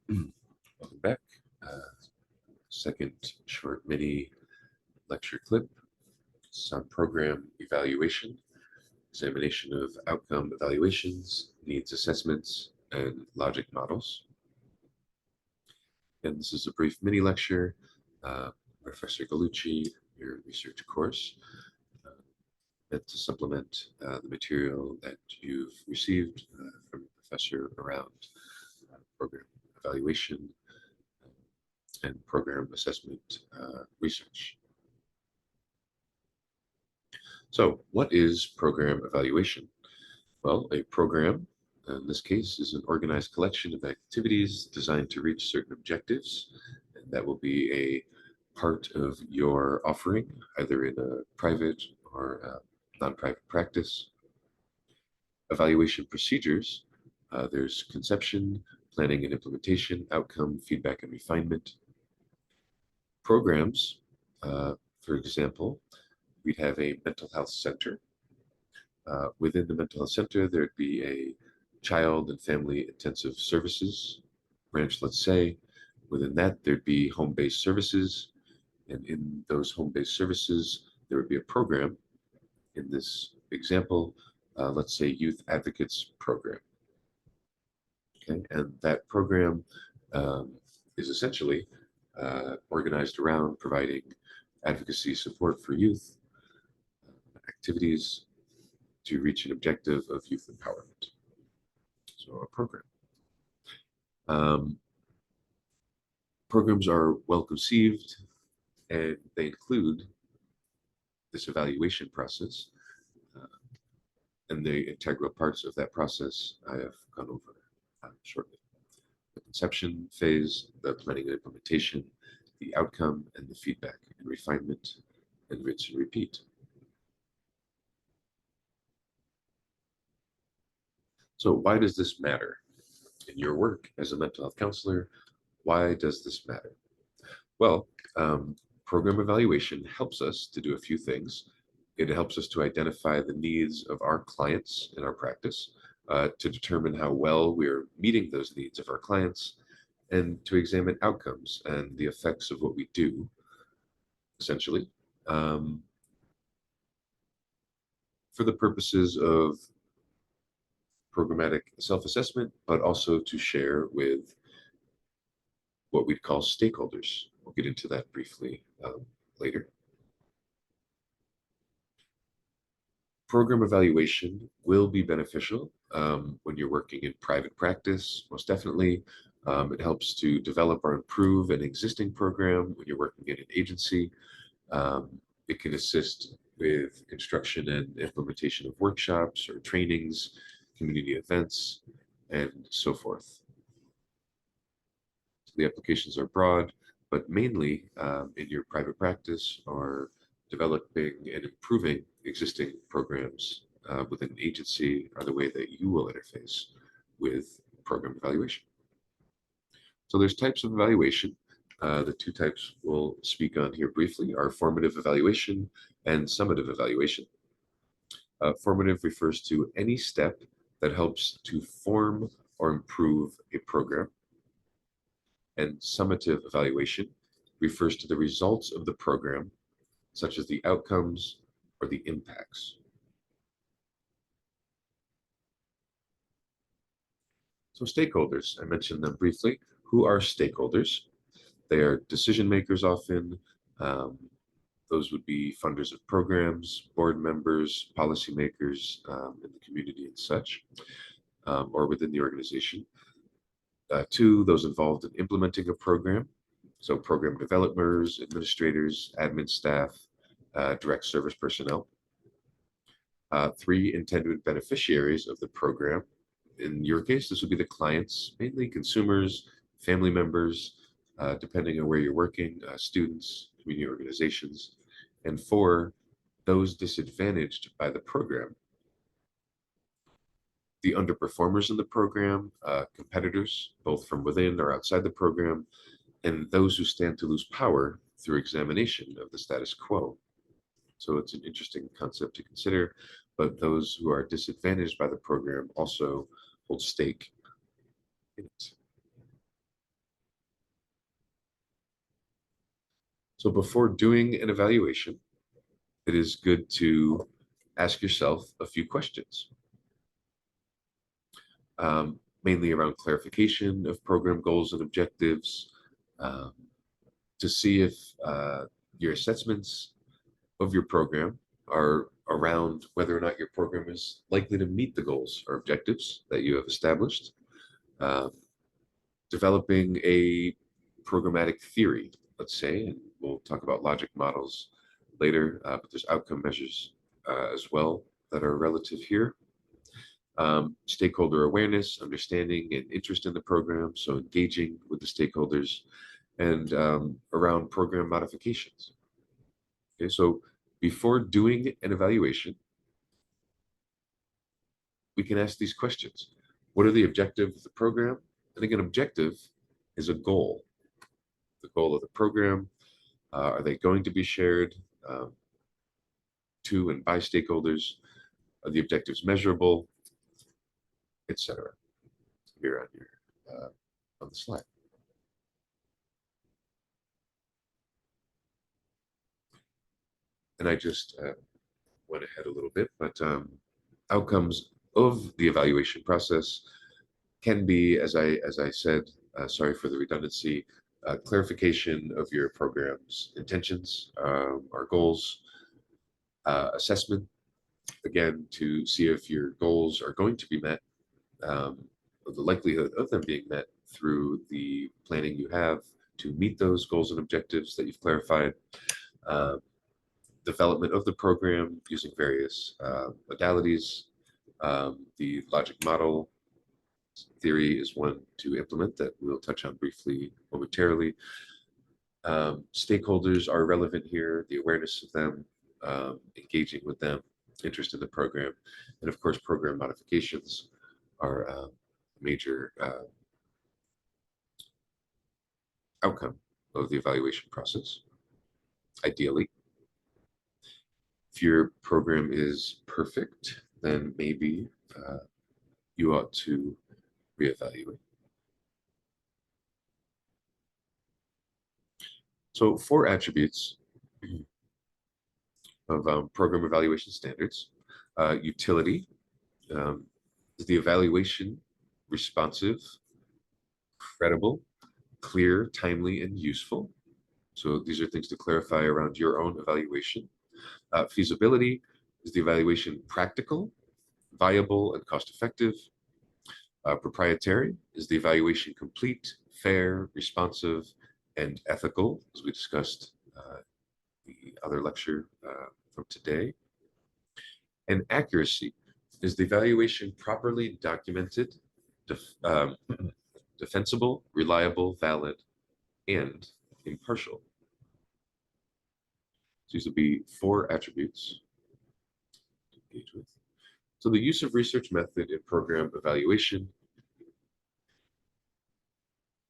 Welcome back. Second short mini lecture clip. It's on program evaluation, examination of outcome evaluations, needs assessments, and logic models. And this is a brief mini lecture. Uh, Professor Gallucci, your research course, meant to supplement the material that you've received from your professor around program evaluation and program assessment research. So what is program evaluation? Well, a program, in this case, is an organized collection of activities designed to reach certain objectives. And that will be a part of your offering, either in a private or non-private practice. Evaluation procedures, there's conception, planning and implementation, outcome, feedback and refinement. Programs, for example, we'd have a mental health center. Within the mental health center, there'd be a child and family intensive services branch, let's say. Within that, there'd be home-based services. And in those home-based services, there would be a program. In this example, let's say Youth Advocates Program. Okay, and that program is essentially organized around providing advocacy support for youth activities to reach an objective of youth empowerment. So a program. Um, Programs are well conceived and they include this evaluation process. Uh, and the integral parts of that process I have gone over shortly. The conception phase, the planning and implementation, the outcome, and the feedback and refinement, and rinse and repeat. So why does this matter? In your work as a mental health counselor, why does this matter? Well, program evaluation helps us to do a few things. It helps us to identify the needs of our clients in our practice, to determine how well we're meeting those needs of our clients, and to examine outcomes and the effects of what we do, essentially, um, for the purposes of programmatic self-assessment, but also to share with what we'd call stakeholders. We'll get into that briefly later. Program evaluation will be beneficial when you're working in private practice, most definitely. It helps to develop or improve an existing program when you're working in an agency. It can assist with construction and implementation of workshops or trainings, community events, and so forth. So the applications are broad, but mainly in your private practice or developing and improving existing programs within an agency are the way that you will interface with program evaluation. So there's types of evaluation. The two types we'll speak on here briefly are formative evaluation and summative evaluation. Formative refers to any step that helps to form or improve a program. And summative evaluation refers to the results of the program, such as the outcomes or the impacts. So stakeholders, I mentioned them briefly. Who are stakeholders? They are decision makers often. Um, those would be funders of programs, board members, policymakers in the community and such, or within the organization. Two, those involved in implementing a program. So program developers, administrators, admin staff, direct service personnel. Three, intended beneficiaries of the program. In your case, this would be the clients, mainly consumers, family members, depending on where you're working, students, community organizations. And four, those disadvantaged by the program. The underperformers in the program, competitors, both from within or outside the program, and those who stand to lose power through examination of the status quo. So it's an interesting concept to consider, but those who are disadvantaged by the program also hold stake in it. So before doing an evaluation, it is good to ask yourself a few questions, mainly around clarification of program goals and objectives, um, to see if your assessments of your program are around whether or not your program is likely to meet the goals or objectives that you have established. Um, Developing a programmatic theory, let's say, and we'll talk about logic models later, but there's outcome measures as well that are relative here. Stakeholder awareness, understanding, and interest in the program, so engaging with the stakeholders, and around program modifications. Okay, so before doing an evaluation, we can ask these questions. What are the objectives of the program? And again, objective is a goal. The goal of the program, are they going to be shared to and by stakeholders? Are the objectives measurable, etc.? Here on your on the slide. And I just went ahead a little bit, but outcomes of the evaluation process can be, as I said, sorry for the redundancy, clarification of your program's intentions or goals, assessment, again, to see if your goals are going to be met, the likelihood of them being met through the planning you have to meet those goals and objectives that you've clarified, uh, development of the program using various modalities. The logic model theory is one to implement that we'll touch on briefly momentarily. Stakeholders are relevant here, the awareness of them, engaging with them, interest in the program, and of course, program modifications are a major outcome of the evaluation process. Ideally, if your program is perfect, then maybe you ought to reevaluate. So 4 attributes of program evaluation standards. Utility, is the evaluation responsive, credible, clear, timely, and useful? So these are things to clarify around your own evaluation. Feasibility, is the evaluation practical, viable, and cost-effective? Proprietary, is the evaluation complete, fair, responsive, and ethical, as we discussed the other lecture from today? And accuracy, is the evaluation properly documented, def defensible, reliable, valid, and impartial? So these would be 4 attributes to engage with. So the use of research method in program evaluation.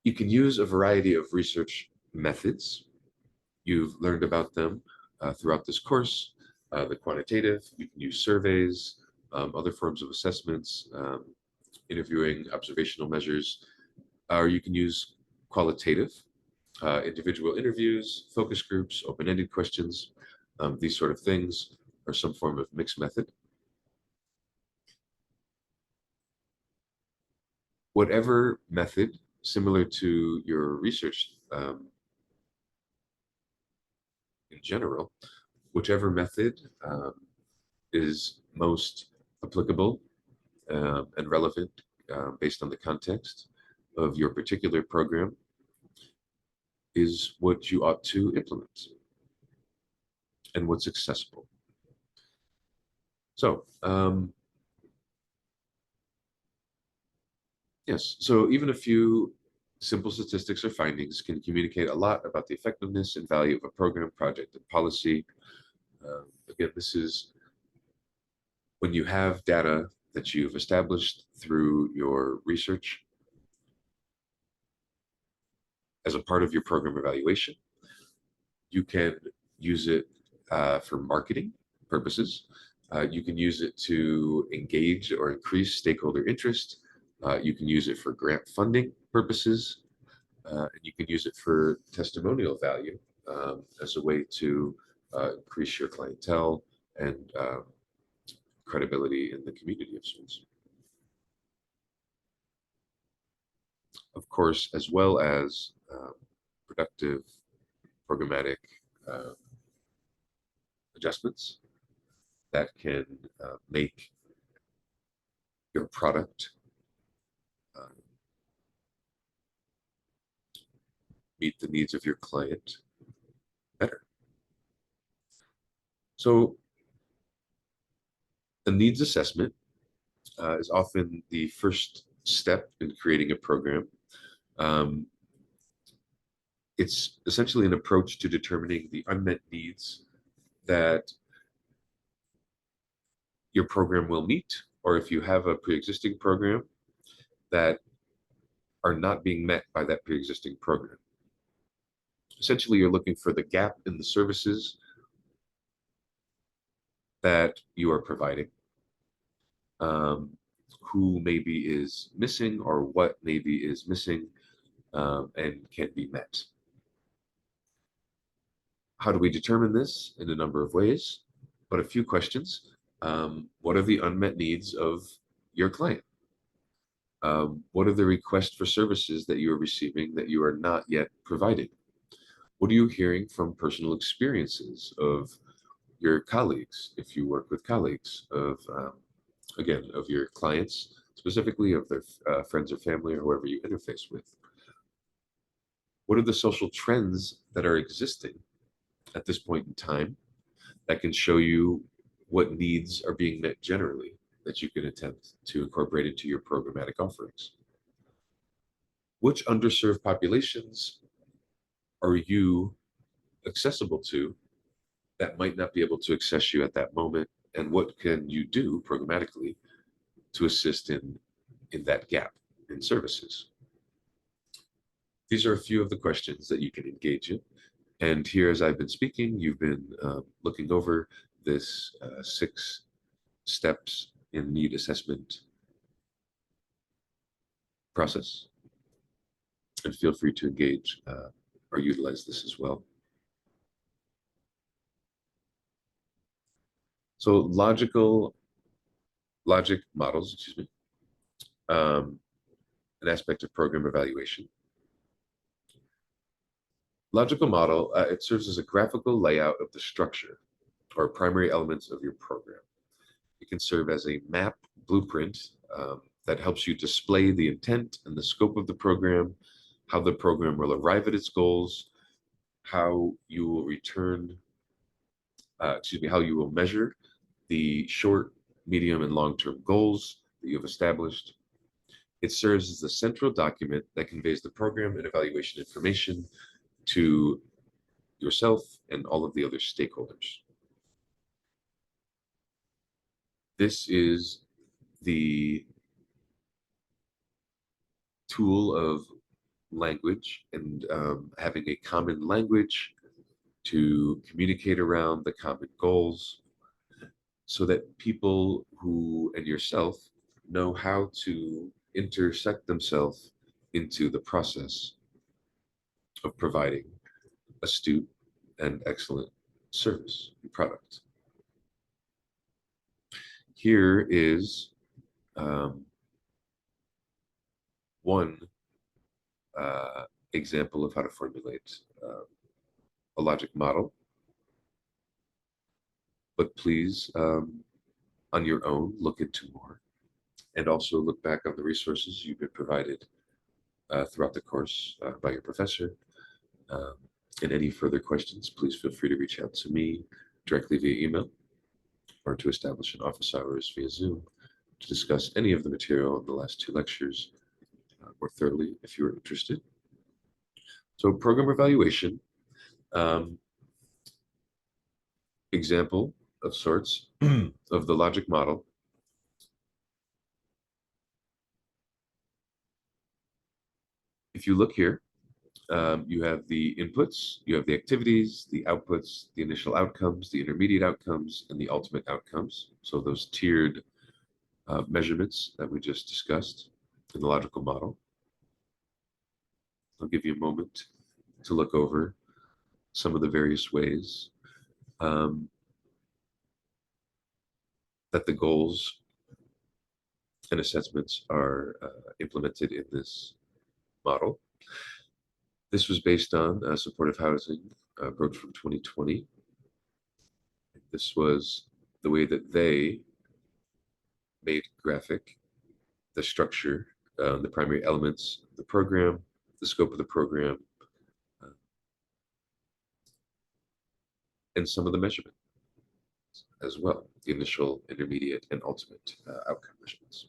You can use a variety of research methods. You've learned about them throughout this course. The quantitative, you can use surveys, other forms of assessments, interviewing, observational measures, or you can use qualitative, individual interviews, focus groups, open-ended questions, these sort of things, or some form of mixed method. Whatever method, similar to your research in general, whichever method is most applicable and relevant based on the context of your particular program is what you ought to implement and what's accessible. So, yes, so even a few simple statistics or findings can communicate a lot about the effectiveness and value of a program, project, and policy. Again, this is when you have data that you've established through your research as a part of your program evaluation. You can use it for marketing purposes. You can use it to engage or increase stakeholder interest. You can use it for grant funding purposes. And you can use it for testimonial value as a way to increase your clientele and credibility in the community of schools. Of course, as well as productive programmatic uh, adjustments that can make your product uh, meet the needs of your client better. So a needs assessment is often the first step in creating a program. Um, it's essentially an approach to determining the unmet needs that your program will meet, or if you have a pre-existing program that are not being met by that pre-existing program. Essentially, you're looking for the gap in the services that you are providing, um, who maybe is missing or what maybe is missing and can be met. How do we determine this? In a number of ways, but a few questions. What are the unmet needs of your client? What are the requests for services that you are receiving that you are not yet providing? What are you hearing from personal experiences of your colleagues, if you work with colleagues, of again, of your clients, specifically of their friends or family or whoever you interface with? What are the social trends that are existing at this point in time that can show you what needs are being met generally that you can attempt to incorporate into your programmatic offerings? Which underserved populations are you accessible to that might not be able to access you at that moment? And what can you do programmatically to assist in that gap in services? These are a few of the questions that you can engage in. And here, as I've been speaking, you've been looking over this 6 steps in need assessment process. And feel free to engage or utilize this as well. So logic models, excuse me, an aspect of program evaluation. Logical model, it serves as a graphical layout of the structure or primary elements of your program. It can serve as a map blueprint that helps you display the intent and the scope of the program, how the program will arrive at its goals, how you will how you will measure the short, medium, and long-term goals that you have established. It serves as the central document that conveys the program and evaluation information to yourself and all of the other stakeholders. This is the tool of language and having a common language to communicate around the common goals so that people who and yourself know how to intersect themselves into the process of providing astute and excellent service and product. Here is one example of how to formulate a logic model. But please, on your own, look into more and also look back on the resources you've been provided throughout the course by your professor. And any further questions, please feel free to reach out to me directly via email or to establish an office hours via Zoom to discuss any of the material in the last 2 lectures more thoroughly if you're interested. So program evaluation, example of sorts of the logic model. If you look here, you have the inputs, you have the activities, the outputs, the initial outcomes, the intermediate outcomes, and the ultimate outcomes. So those tiered measurements that we just discussed in the logical model. I'll give you a moment to look over some of the various ways um, that the goals and assessments are implemented in this model. This was based on a supportive housing approach from 2020. This was the way that they made graphic the structure, the primary elements of the program, the scope of the program, uh, and some of the measurement as well, the initial, intermediate, and ultimate outcome measurements.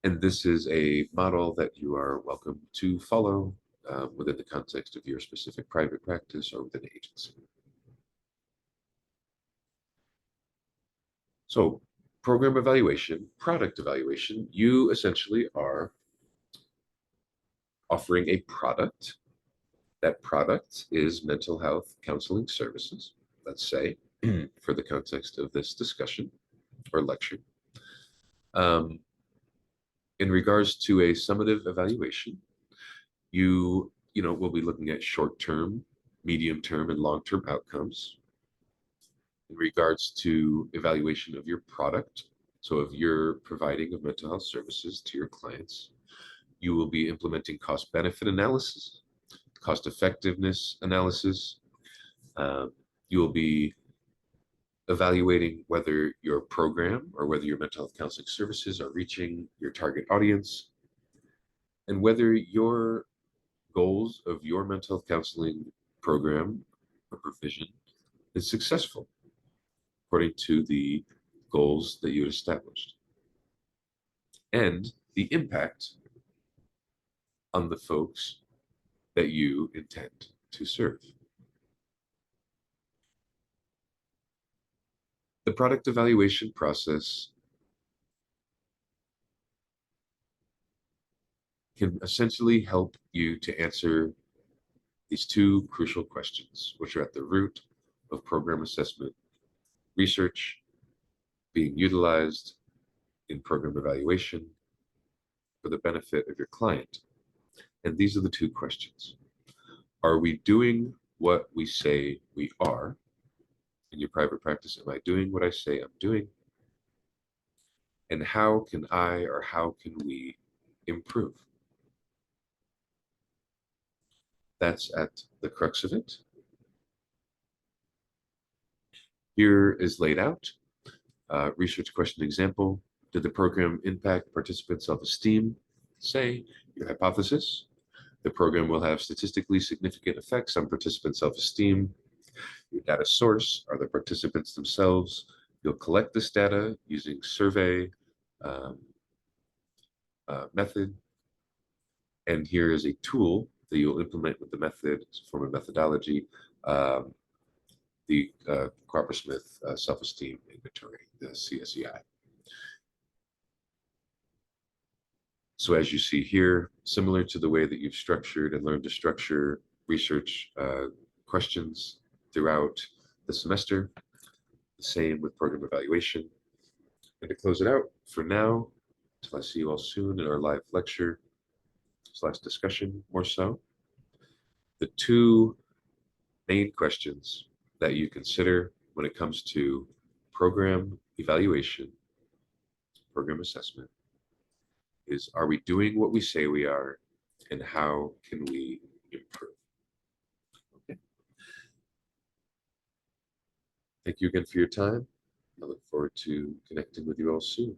And this is a model that you are welcome to follow within the context of your specific private practice or within an agency. So program evaluation, product evaluation, you essentially are offering a product. That product is mental health counseling services, let's say, for the context of this discussion or lecture. In regards to a summative evaluation, you will be looking at short-term, medium-term, and long-term outcomes. In regards to evaluation of your product, so if you're providing of mental health services to your clients, you will be implementing cost-benefit analysis, cost-effectiveness analysis. You will be evaluating whether your program or whether your mental health counseling services are reaching your target audience, and whether your goals of your mental health counseling program or provision is successful according to the goals that you established, and the impact on the folks that you intend to serve. The product evaluation process can essentially help you to answer these two crucial questions, which are at the root of program assessment research being utilized in program evaluation for the benefit of your client. And these are the two questions. Are we doing what we say we are in your private practice? Am I doing what I say I'm doing? And how can I or how can we improve? That's at the crux of it. Here is laid out. Research question example. Did the program impact participant self-esteem? Say your hypothesis. The program will have statistically significant effects on participant self-esteem. Your data source are the participants themselves. You'll collect this data using survey method. And here is a tool that you'll implement with the method, form of methodology, the Cropper-Smith Self-Esteem Inventory, the CSEI. So as you see here, similar to the way that you've structured and learned to structure research questions throughout the semester, the same with program evaluation. And to close it out, for now, until I see you all soon in our live lecture / discussion more so, the two main questions that you consider when it comes to program evaluation, program assessment, is are we doing what we say we are, and how can we improve? Okay. Thank you again for your time. I look forward to connecting with you all soon.